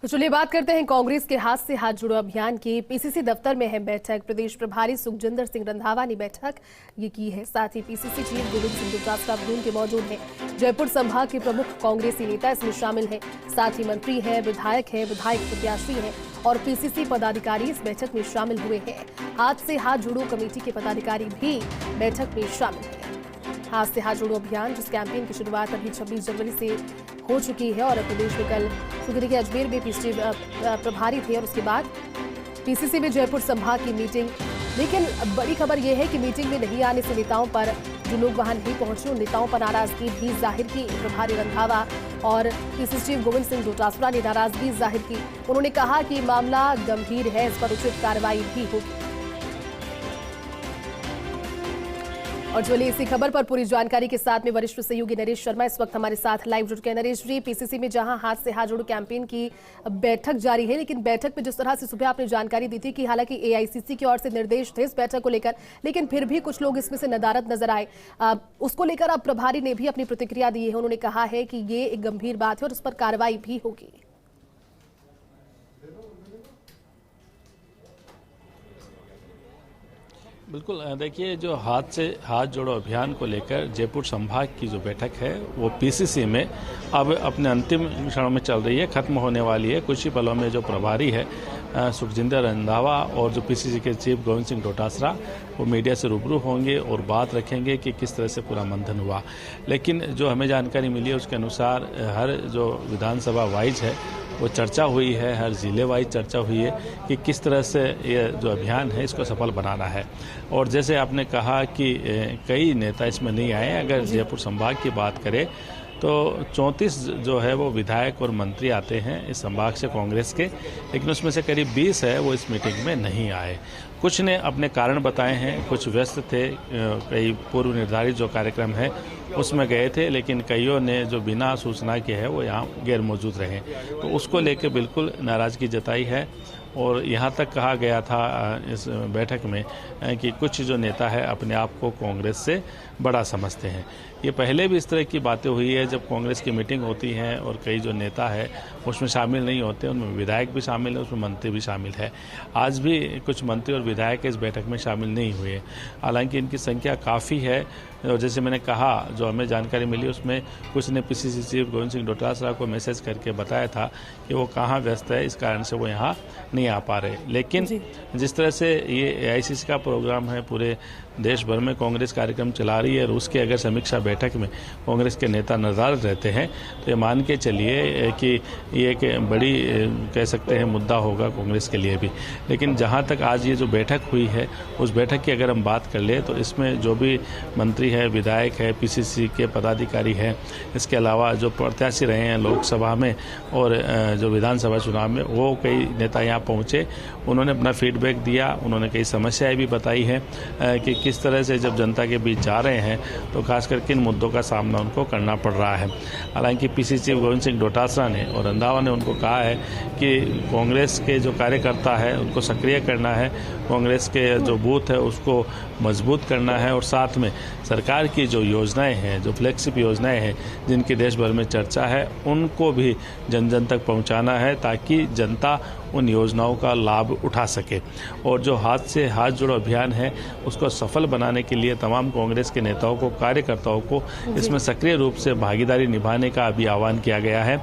तो चलिए बात करते हैं कांग्रेस के हाथ से हाथ जुड़ो अभियान की। पीसीसी दफ्तर में है बैठक। प्रदेश प्रभारी सुखजिंदर सिंह रंधावा ने बैठक ये की है। साथ ही पीसीसी चीफ गोविंद सिंह डोटासरा भी मौजूद हैं। जयपुर संभाग के प्रमुख कांग्रेसी नेता इसमें शामिल हैं। साथ ही मंत्री है, विधायक प्रत्याशी है और पीसीसी पदाधिकारी इस बैठक में शामिल हुए हैं। हाथ से हाथ जुड़ो कमेटी के पदाधिकारी भी बैठक में शामिल हैं। हाथ से हाथ जोड़ो अभियान जिस कैंपेन की शुरुआत अभी 26 जनवरी से हो चुकी है और प्रदेश में कल सुखरी के अजमेर में पीसीसी प्रभारी थे और उसके बाद पीसीसी में जयपुर संभाग की मीटिंग। लेकिन बड़ी खबर यह है कि मीटिंग में नहीं आने से नेताओं पर, जो लोग वहां नहीं पहुंचे उन नेताओं पर नाराजगी भी जाहिर की। प्रभारी रंधावा और पीसीसी चीफ गोविंद सिंह डोटासरा ने नाराजगी जाहिर की। उन्होंने कहा कि मामला गंभीर है, इस पर उचित कार्रवाई भी होगी। और चलिए इसी खबर पर पूरी जानकारी के साथ में वरिष्ठ सहयोगी नरेश शर्मा इस वक्त हमारे साथ लाइव जुड़ गए। नरेश जी, पीसीसी में जहां हाथ से हाथ जोड़ो कैंपेन की बैठक जारी है, लेकिन बैठक में जिस तरह से सुबह आपने जानकारी दी थी कि हालांकि एआईसीसी की ओर से निर्देश थे इस बैठक को लेकर, लेकिन फिर भी कुछ लोग इसमें से नदारद नजर आए। उसको लेकर अब प्रभारी ने भी अपनी प्रतिक्रिया दी है। उन्होंने कहा है कि ये एक गंभीर बात है और उस पर कार्रवाई भी होगी। बिल्कुल, देखिए, जो हाथ से हाथ जोड़ो अभियान को लेकर जयपुर संभाग की जो बैठक है वो पीसीसी में अब अपने अंतिम क्षणों में चल रही है, खत्म होने वाली है। कुछ ही पलों में जो प्रभारी है सुखजिंदर रंधावा और जो पीसीसी के चीफ गोविंद सिंह डोटासरा वो मीडिया से रूबरू होंगे और बात रखेंगे कि किस तरह से पूरा मंथन हुआ। लेकिन जो हमें जानकारी मिली है उसके अनुसार हर जो विधानसभा वाइज है वो चर्चा हुई है, हर जिले वाइज चर्चा हुई है कि किस तरह से ये जो अभियान है इसको सफल बनाना है। और जैसे आपने कहा कि कई नेता इसमें नहीं आए। अगर जयपुर संभाग की बात करें तो 34 जो है वो विधायक और मंत्री आते हैं इस संभाग से कांग्रेस के, लेकिन उसमें से करीब 20 है वो इस मीटिंग में नहीं आए। कुछ ने अपने कारण बताए हैं, कुछ व्यस्त थे, कई पूर्व निर्धारित जो कार्यक्रम है उसमें गए थे, लेकिन कईयों ने जो बिना सूचना के है वो यहाँ गैर मौजूद रहे। तो उसको लेकर बिल्कुल नाराज़गी जताई है और यहाँ तक कहा गया था इस बैठक में कि कुछ जो नेता है अपने आप को कांग्रेस से बड़ा समझते हैं। ये पहले भी इस तरह की बातें हुई है जब कांग्रेस की मीटिंग होती है और कई जो नेता है उसमें शामिल नहीं होते, उनमें विधायक भी शामिल है, उसमें मंत्री भी शामिल है। आज भी कुछ मंत्री और विधायक इस बैठक में शामिल नहीं हुए, हालांकि इनकी संख्या काफ़ी है। और जैसे मैंने कहा, जो हमें जानकारी मिली उसमें कुछ ने पीसीसी चीफ गोविंद सिंह डोटासरा को मैसेज करके बताया था कि वो कहाँ व्यस्त है, इस कारण से वो यहाँ नहीं आ पा रहे। लेकिन जिस तरह से ये एआईसीसी का प्रोग्राम है, पूरे देश भर में कांग्रेस कार्यक्रम चला रही है और उसके अगर समीक्षा बैठक में कांग्रेस के नेता नदारद रहते हैं तो ये मान के चलिए कि ये एक बड़ी कह सकते हैं मुद्दा होगा कांग्रेस के लिए भी। लेकिन जहाँ तक आज ये जो बैठक हुई है उस बैठक की अगर हम बात कर ले तो इसमें जो भी मंत्री है, विधायक है, पीसीसी के पदाधिकारी हैं, इसके अलावा जो प्रत्याशी रहे हैं लोकसभा में और जो विधानसभा चुनाव में, वो कई नेता यहाँ पहुँचे। उन्होंने अपना फीडबैक दिया, उन्होंने कई समस्याएँ भी बताई हैं कि किस तरह से जब जनता के बीच जा रहे हैं तो खासकर किन मुद्दों का सामना उनको करना पड़ रहा है। हालांकि पीसीसी चीफ गोविंद सिंह डोटासरा ने और रंधावा ने उनको कहा है कि कांग्रेस के जो कार्यकर्ता है उनको सक्रिय करना है, कांग्रेस के जो बूथ है उसको मजबूत करना है और साथ में सरकार की जो योजनाएं हैं, जो फ्लैगशिप योजनाएं हैं जिनकी देश भर में चर्चा है, उनको भी जन जन तक पहुंचाना है ताकि जनता उन योजनाओं का लाभ उठा सके। और जो हाथ से हाथ जोड़ो अभियान है उसको सफल बनाने के लिए तमाम कांग्रेस के नेताओं को, कार्यकर्ताओं को इसमें सक्रिय रूप से भागीदारी निभाने का अभी आह्वान किया गया है।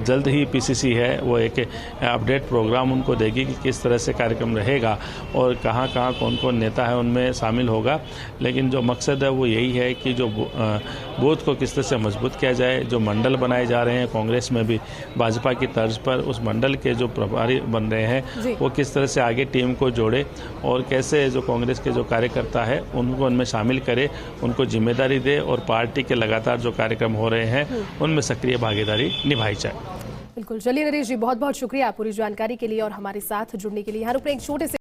जल्द ही पीसीसी है वो एक अपडेट प्रोग्राम उनको देगी कि किस तरह से कार्यक्रम रहेगा और कहाँ कहाँ कौन कौन नेता है उनमें शामिल होगा। लेकिन जो मकसद है वो यही है कि जो बूथ को किस तरह से मजबूत किया जाए। जो मंडल बनाए जा रहे हैं कांग्रेस में भी भाजपा की तर्ज पर, उस मंडल के जो प्रभारी बन रहे हैं वो किस तरह से आगे टीम को जोड़े और कैसे जो कांग्रेस के जो कार्यकर्ता है उनको उनमें शामिल करे, उनको जिम्मेदारी दे और पार्टी के लगातार जो कार्यक्रम हो रहे हैं उनमें सक्रिय भागीदारी निभाई जाए। बिल्कुल, चलिए नरेश जी, बहुत बहुत शुक्रिया पूरी जानकारी के लिए और हमारे साथ जुड़ने के लिए। यहाँ रुक रहे एक छोटे से